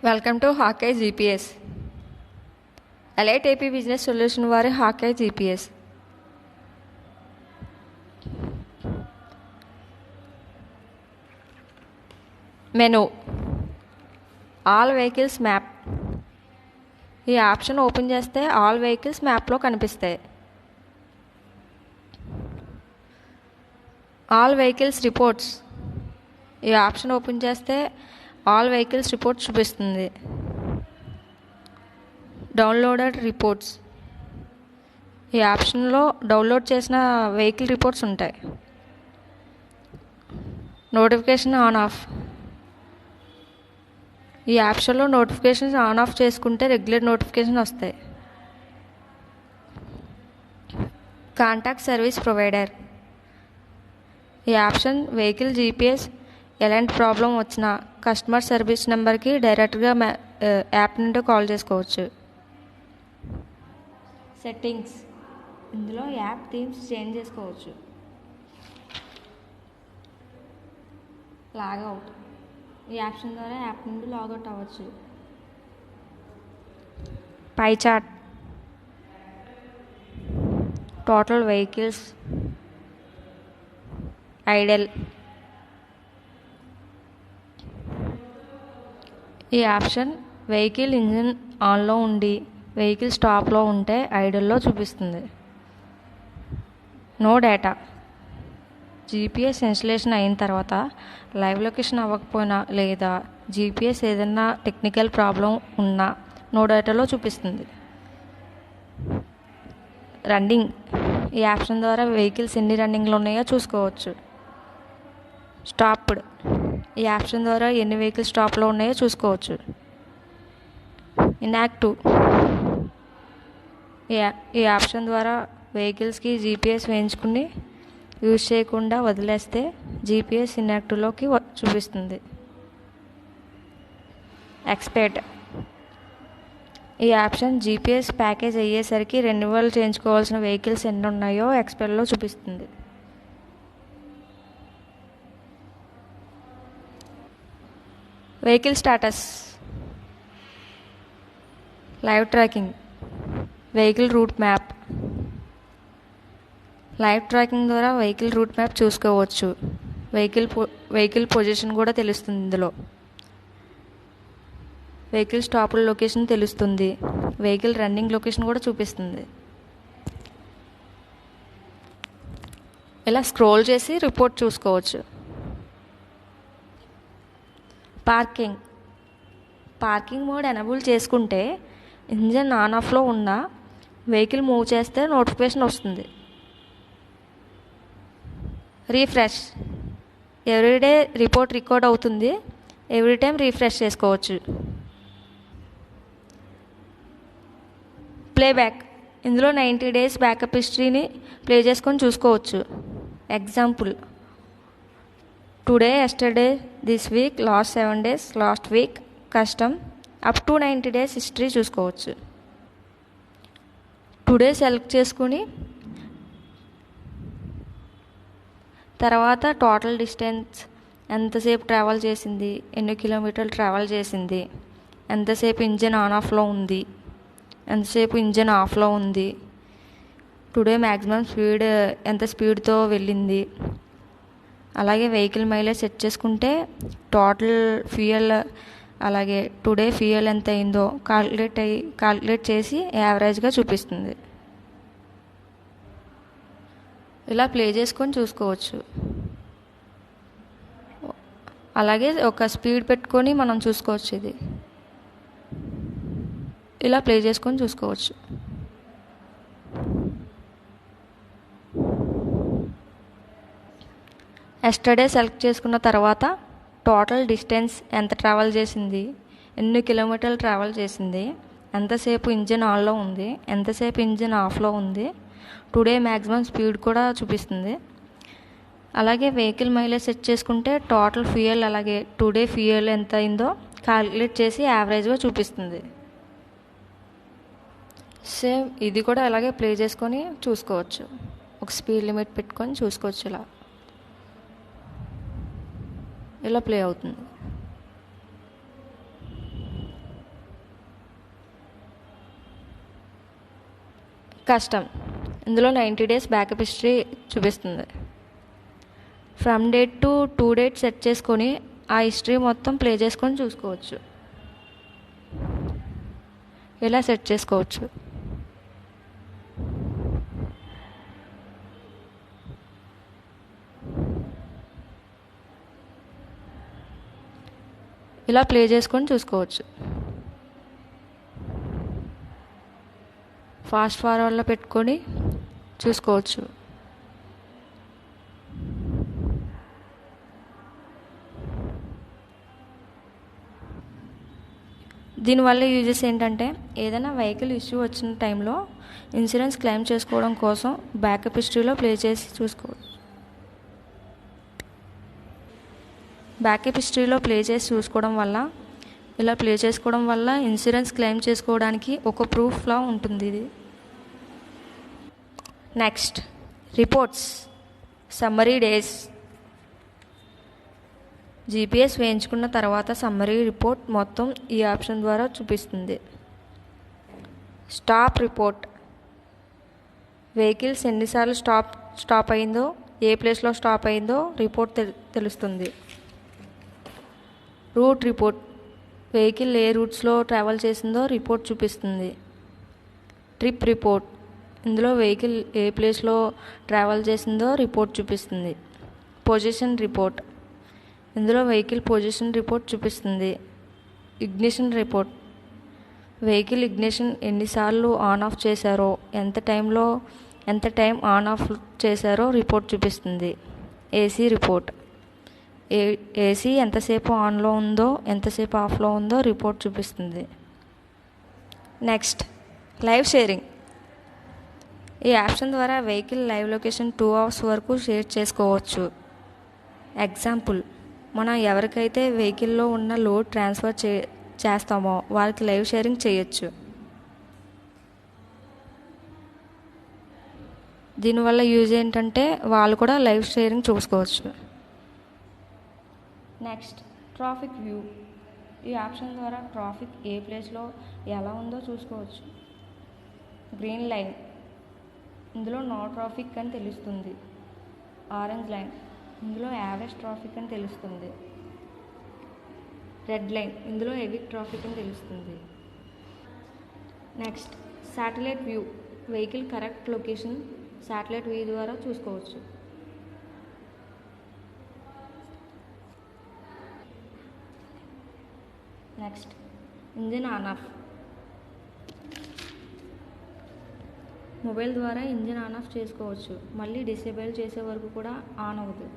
Welcome to Hawkeye GPS. Elite AP business solution వారి Hawkeye GPS. Menu all vehicles map. ఈ option open చేస్తే all vehicles మ్యాప్లో కనిపిస్తాయి. All vehicles reports. ఈ option open చేస్తే all vehicles reports చూపిస్తుంది. Downloaded reports. ఈ ఆప్షన్లో డౌన్లోడ్ చేసిన వెహికల్ రిపోర్ట్స్ ఉంటాయి. Notification on off. ఈ ఆప్షన్లో నోటిఫికేషన్స్ ఆన్ ఆఫ్ చేసుకుంటే రెగ్యులర్ నోటిఫికేషన్ వస్తాయి. Contact service provider. ఈ ఆప్షన్ వెహికల్ జీపీఎస్ ఎలాంటి ప్రాబ్లం వచ్చినా కస్టమర్ సర్వీస్ నెంబర్కి డైరెక్ట్గా యాప్ నుండి కాల్ చేసుకోవచ్చు. సెట్టింగ్స్. ఇందులో యాప్ థీమ్స్ చేంజ్ చేసుకోవచ్చు. లాగౌట్. ఈ ఆప్షన్ ద్వారా యాప్ నుండి లాగౌట్ అవ్వచ్చు. Pie chart. Total vehicles, Idol. ఈ ఆప్షన్ వెహికల్ ఇంజిన్ ఆన్లో ఉండి వెహికల్ స్టాప్లో ఉంటే ఐడల్లో చూపిస్తుంది. No data. జీపీఎస్ ఇన్స్టలేషన్ అయిన తర్వాత లైవ్ లొకేషన్ అవ్వకపోయినా లేదా జీపీఎస్ ఏదైనా టెక్నికల్ ప్రాబ్లం ఉన్నా నో డేటాలో చూపిస్తుంది. రన్నింగ్. ఈ ఆప్షన్ ద్వారా వెహికల్స్ ఎన్ని రన్నింగ్లో ఉన్నాయో చూసుకోవచ్చు. స్టాప్డ్. ఈ ఆప్షన్ ద్వారా ఎన్ని వెహికల్స్ స్టాప్లో ఉన్నాయో చూసుకోవచ్చు. ఇన్యాక్టివ్. ఈ ఆప్షన్ ద్వారా వెహికల్స్కి జీపీఎస్ వేయించుకుని యూజ్ చేయకుండా వదిలేస్తే జీపీఎస్ ఇన్యాక్టివ్లోకి చూపిస్తుంది. ఎక్స్పైర్డ్. ఈ ఆప్షన్ జీపీఎస్ ప్యాకేజ్ అయ్యేసరికి రెన్యువల్ చేయించుకోవాల్సిన వెహికల్స్ ఎన్ని ఉన్నాయో ఎక్స్పైర్లో చూపిస్తుంది. Vehicle status. Live tracking. Vehicle route map. Live tracking ద్వారా వెహికల్ రూట్ మ్యాప్ చూసుకోవచ్చు. వెహికల్ పొజిషన్ కూడా తెలుస్తుంది. ఇందులో వెహికల్ స్టాపుల లొకేషన్ తెలుస్తుంది. వెహికల్ రన్నింగ్ లొకేషన్ కూడా చూపిస్తుంది. ఇలా స్క్రోల్ చేసి రిపోర్ట్ చూసుకోవచ్చు. పార్కింగ్ మోడ్ ఎనేబుల్ చేసుకుంటే ఇంజన్ ఆన్ ఆఫ్లో ఉన్న వెహికల్ మూవ్ చేస్తే నోటిఫికేషన్ వస్తుంది. రీఫ్రెష్. ఎవ్రీడే రిపోర్ట్ రికార్డ్ అవుతుంది. ఎవ్రీ టైం రీఫ్రెష్ చేసుకోవచ్చు. ప్లేబ్యాక్. ఇందులో 90 days బ్యాకప్ హిస్టరీని ప్లే చేసుకొని చూసుకోవచ్చు. Example: today, yesterday, this week, last 7 days, last week, custom, up to 90 days history చూసుకోవచ్చు. టుడే సెలెక్ట్ చేసుకుని తర్వాత టోటల్ డిస్టెన్స్, ఎంతసేపు ట్రావెల్ చేసింది, ఎన్ని కిలోమీటర్లు ట్రావెల్ చేసింది, ఎంతసేపు ఇంజిన్ ఆన్ ఆఫ్లో ఉంది, ఎంతసేపు ఇంజిన్ ఆఫ్లో ఉంది, టుడే మ్యాక్సిమం స్పీడ్ ఎంత స్పీడ్తో వెళ్ళింది, అలాగే వెహికల్ మైలేజ్ సెట్ చేసుకుంటే టోటల్ ఫ్యూయల్, అలాగే టుడే ఫ్యూయల్ ఎంత అయిందో కాల్కులేట్ చేసి యావరేజ్గా చూపిస్తుంది. ఇలా ప్లే చేసుకొని చూసుకోవచ్చు. అలాగే ఒక స్పీడ్ పెట్టుకొని మనం చూసుకోవచ్చు. ఇది ఇలా ప్లే చేసుకొని చూసుకోవచ్చు. ఎస్టర్డే సెలెక్ట్ చేసుకున్న తర్వాత టోటల్ డిస్టెన్స్ ఎంత ట్రావెల్ చేసింది, ఎన్ని కిలోమీటర్లు ట్రావెల్ చేసింది, ఎంతసేపు ఇంజిన్ ఆన్లో ఉంది, ఎంతసేపు ఇంజిన్ ఆఫ్లో ఉంది, టుడే మ్యాక్సిమం స్పీడ్ కూడా చూపిస్తుంది. అలాగే వెహికల్ మైలేజ్ సెట్ చేసుకుంటే టోటల్ ఫ్యూయల్ అలాగే టుడే ఫ్యూయల్ ఎంత అయిందో క్యాలిక్యులేట్ చేసి యావరేజ్గా చూపిస్తుంది. సేమ్ ఇది కూడా అలాగే ప్లే చేసుకొని చూసుకోవచ్చు. ఒక స్పీడ్ లిమిట్ పెట్టుకొని చూసుకోవచ్చు. ఇలా ప్లే అవుతుంది. కస్టమ్ ఇందులో 90 days బ్యాకప్ హిస్టరీ చూపిస్తుంది. From date to 2 dates set చేసుకొని ఆ హిస్టరీ మొత్తం ప్లే చేసుకొని చూసుకోవచ్చు. ఇలా సెట్ చేసుకోవచ్చు. ఇలా ప్లే చేసుకొని చూసుకోవచ్చు. ఫాస్ట్ ఫార్వర్డ్లో పెట్టుకొని చూసుకోవచ్చు. దీనివల్ల యూజెస్ ఏంటంటే ఏదైనా వెహికల్ ఇష్యూ వచ్చిన టైంలో ఇన్సూరెన్స్ క్లెయిమ్ చేసుకోవడం కోసం బ్యాకప్ హిస్టరీలో ప్లే చేసి చూసుకోవచ్చు. బ్యాకప్ హిస్టరీలో ప్లే చేసి చూసుకోవడం వల్ల ఇలా ప్లే చేసుకోవడం వల్ల ఇన్సూరెన్స్ క్లెయిమ్ చేసుకోవడానికి ఒక ప్రూఫ్లా ఉంటుంది ఇది. Next reports summary days. GPS వేయించుకున్న తర్వాత సమ్మరీ రిపోర్ట్ మొత్తం ఈ ఆప్షన్ ద్వారా చూపిస్తుంది. స్టాప్ రిపోర్ట్ వెహికల్స్ ఎన్నిసార్లు స్టాప్ అయిందో, ఏ ప్లేస్లో స్టాప్ అయిందో రిపోర్ట్ తెలుస్తుంది. రూట్ రిపోర్ట్ వెహికల్ ఏ రూట్స్లో ట్రావెల్ చేసిందో రిపోర్ట్ చూపిస్తుంది. ట్రిప్ రిపోర్ట్ ఇందులో వెహికల్ ఏ ప్లేస్లో ట్రావెల్ చేసిందో రిపోర్ట్ చూపిస్తుంది. పొజిషన్ రిపోర్ట్ ఇందులో వెహికల్ పొజిషన్ రిపోర్ట్ చూపిస్తుంది. ఇగ్నిషన్ రిపోర్ట్ వెహికల్ ఇగ్నిషన్ ఎన్నిసార్లు ఆన్ ఆఫ్ చేశారో, ఎంత టైం ఆన్ ఆఫ్ చేశారో రిపోర్ట్ చూపిస్తుంది. ఏసీ రిపోర్ట్ ఏసీ ఎంతసేపు ఆన్లో ఉందో, ఎంతసేపు ఆఫ్లో ఉందో రిపోర్ట్ చూపిస్తుంది. Next live sharing. ఈ ఆప్షన్ ద్వారా వెహికల్ లైవ్ లొకేషన్ 2 hours వరకు షేర్ చేసుకోవచ్చు. ఎగ్జాంపుల్, మనం ఎవరికైతే వెహికల్లో ఉన్న లోడ్ ట్రాన్స్ఫర్ చేస్తామో వారికి లైవ్ షేరింగ్ చేయొచ్చు. దీనివల్ల యూజ్ ఏంటంటే వాళ్ళు కూడా లైవ్ షేరింగ్ చూసుకోవచ్చు. Next traffic view. ఈ ఆప్షన్ ద్వారా ట్రాఫిక్ ఏ ప్లేస్లో ఎలా ఉందో చూసుకోవచ్చు. గ్రీన్ లైన్ ఇందులో నో ట్రాఫిక్ అని తెలుస్తుంది. ఆరెంజ్ లైన్ ఇందులో యావరేజ్ ట్రాఫిక్ అని తెలుస్తుంది. రెడ్ లైన్ ఇందులో హెవీ ట్రాఫిక్ అని తెలుస్తుంది. Next satellite view. Vehicle correct location satellite view ద్వారా చూసుకోవచ్చు. Next engine on off. Mobile ద్వారా ఇంజిన్ ఆన్ ఆఫ్ చేసుకోవచ్చు. మళ్ళీ డిసేబుల్ చేసే వరకు కూడా ఆన్ అవ్వదు.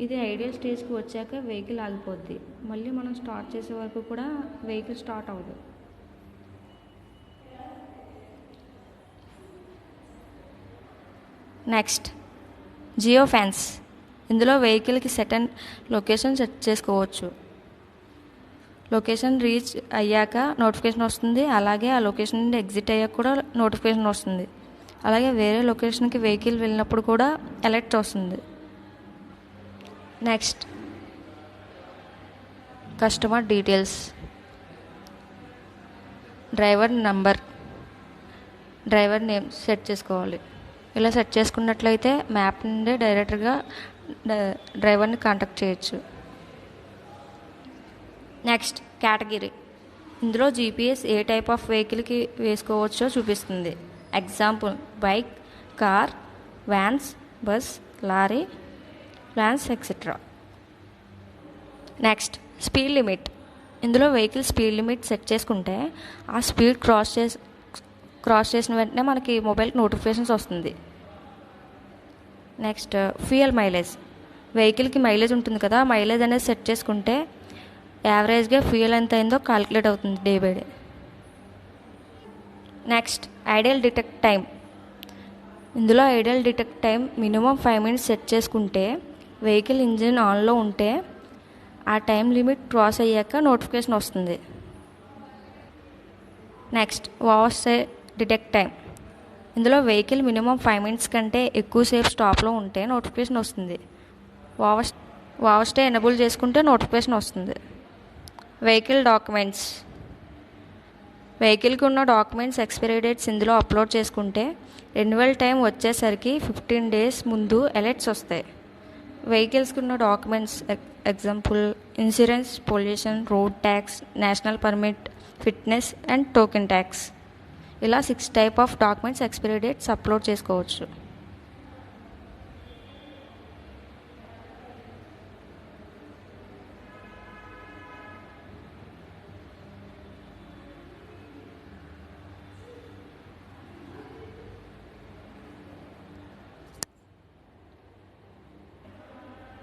ఇది ఐడియల్ స్టేజ్కి వచ్చాక వెహికల్ ఆగిపోద్ది. మళ్ళీ మనం స్టార్ట్ చేసే వరకు కూడా వెహికల్ స్టార్ట్ అవ్వదు. Next geo fence. ఇందులో వెహికల్కి లొకేషన్ సెట్ చేసుకోవచ్చు. లొకేషన్ రీచ్ అయ్యాక నోటిఫికేషన్ వస్తుంది. అలాగే ఆ లొకేషన్ నుండి ఎగ్జిట్ అయ్యాక కూడా నోటిఫికేషన్ వస్తుంది. అలాగే వేరే లొకేషన్కి వెహికల్ వెళ్ళినప్పుడు కూడా అలర్ట్ వస్తుంది. Next customer details. Driver number, driver name set చేసుకోవాలి. ఇలా సెట్ చేసుకున్నట్లయితే మ్యాప్ నుండి డైరెక్ట్గా డ్రైవర్ని కాంటాక్ట్ చేయొచ్చు. Next category. ఇందులో జీపీఎస్ ఏ టైప్ ఆఫ్ వెహికల్కి వేసుకోవచ్చో చూపిస్తుంది. Example bike, car, vans, bus, lorry, vans etcetera. Next speed limit. ఇందులో వెహికల్ స్పీడ్ లిమిట్ సెట్ చేసుకుంటే ఆ స్పీడ్ క్రాస్ చేసిన వెంటనే మనకి మొబైల్కి నోటిఫికేషన్స్ వస్తుంది. Next fuel mileage. వెహికల్కి మైలేజ్ ఉంటుంది కదా, మైలేజ్ అనేది సెట్ చేసుకుంటే యావరేజ్గా ఫ్యూయల్ ఎంత అయిందో కాలిక్యులేట్ అవుతుంది day by day. Next ideal detect time. ఇందులో idle detect time minimum 5 minutes set చేసుకుంటే వెహికల్ ఇంజిన్ ఆన్లో ఉంటే ఆ టైం లిమిట్ క్రాస్ అయ్యాక నోటిఫికేషన్ వస్తుంది. Next over stay detect time. ఇందులో వెహికల్ మినిమం 5 minutes కంటే ఎక్కువసేపు స్టాప్లో ఉంటే నోటిఫికేషన్ వస్తుంది. ఓవర్ స్టే ఎనేబుల్ చేసుకుంటే నోటిఫికేషన్ వస్తుంది. Vehicle documents. వెహికల్కి ఉన్న డాక్యుమెంట్స్ ఎక్స్పైరీ డేట్స్ ఇందులో అప్లోడ్ చేసుకుంటే రెన్యువల్ టైం వచ్చేసరికి 15 days ముందు అలర్ట్స్ వస్తాయి. వెహికల్స్కి ఉన్న documents example insurance, pollution, road tax, national permit, fitness and token tax. ఇలా 6 types of documents expiry dates upload చేసుకోవచ్చు.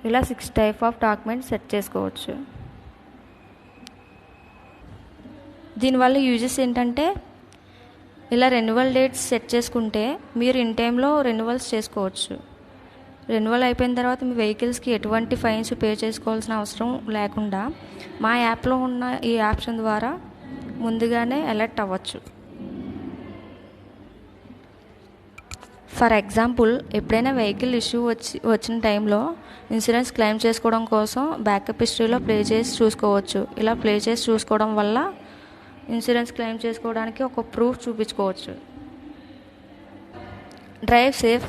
ఇలా 6 types ఆఫ్ డాక్యుమెంట్స్ సెట్ చేసుకోవచ్చు. దీనివల్ల యూజెస్ ఏంటంటే ఇలా రెన్యువల్ డేట్స్ సెట్ చేసుకుంటే మీరు ఇన్ టైంలో రెన్యువల్స్ చేసుకోవచ్చు. రెన్యువల్ అయిపోయిన తర్వాత మీ వెహికల్స్కి ఎటువంటి ఫైన్స్ పే చేసుకోవాల్సిన అవసరం లేకుండా మా యాప్లో ఉన్న ఈ ఆప్షన్ ద్వారా ముందుగానే అలర్ట్ అవ్వచ్చు. ఫర్ ఎగ్జాంపుల్ ఎప్పుడైనా వెహికల్ ఇష్యూ వచ్చిన టైంలో ఇన్సూరెన్స్ క్లెయిమ్ చేసుకోవడం కోసం బ్యాకప్ హిస్టరీలో ప్లే చేసి చూసుకోవచ్చు. ఇలా ప్లే చేసి చూసుకోవడం వల్ల ఇన్సూరెన్స్ క్లెయిమ్ చేసుకోవడానికి ఒక ప్రూఫ్ చూపించుకోవచ్చు. Drive safe